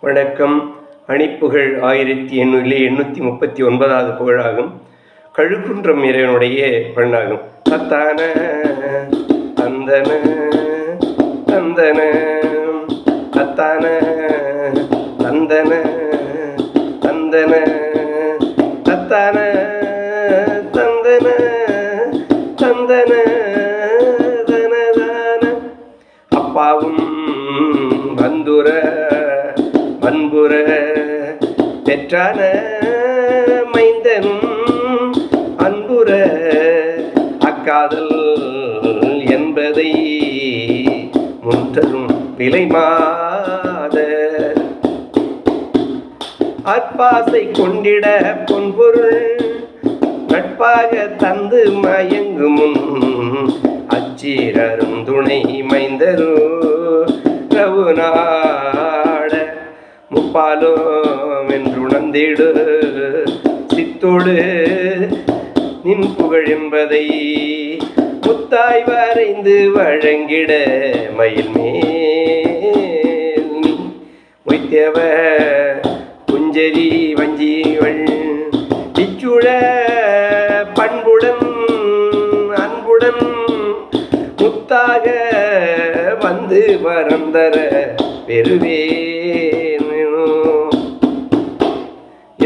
வணக்கம். அணிப்புகழ் 1839வது புகழாகும். கழுக்குன்றம் இறைவனுடைய பண்ணாகும். தத்தான தந்தன தந்தன தத்தான தந்தன தந்தன தத்தான தந்தன தந்தன தனதான. அப்பாவும் வந்துர அன்புற பெற்றான மைந்தனும் அன்புற அக்காதல் என்பதை முன்தரும் விலைமாத அற்பாசை கொண்டிட பொன்பொருள் நட்பாக தந்து மயங்குமுன் அச்சீரரும் துணை மைந்தரு ரவுநாட முப்பாலும் என்றுணர்ந்திடு சித்தோடு நின் புகழ் என்பதை முத்தாய் வரைந்து வழங்கிட மயில் மேல் மொய்த்தேவ குஞ்சரி வஞ்சிவள் இச்சுழ பண்புடன் அன்புடன் முத்தாக வந்து வரந்தர பெறுவே.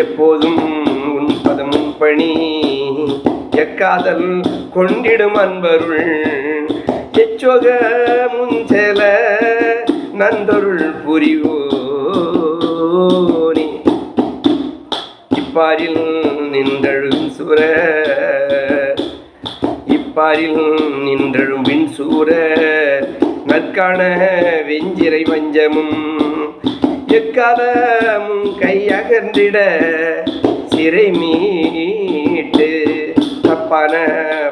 எப்போதும் உன் பதமும் பணி எக்காதல் கொண்டிடும் அன்பருள் எச்சோக முஞ்செல நந்தருள் புரிவோனி. இப்பாரில் நின்றழும் சுர இப்பாரில் நின்றழும் வின் சூர நற்காண வெஞ்சிரை வஞ்சமும் எக்காலமும் கையகர்ந்திட சிறை மீட்டு தப்பான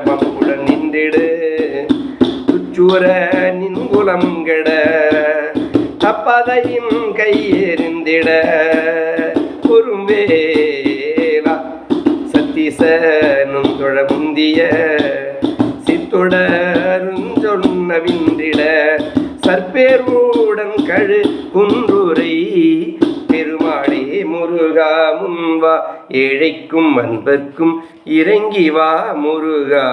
வம்புடன் நின்றிடு துச்சூர நின்குலம் கெட தப்பதையும் கையெறிந்திட பொறும்பேலா சத்தீசனும் தொழ முந்திய சித்தொடரும் சொன்னவின்றிட சற்பேர்வுடன் கழு குன்றுரை பெருமாளே முருகா முன்வா ஏழைக்கும் அன்பர்க்கும் இறங்கி வா முருகா.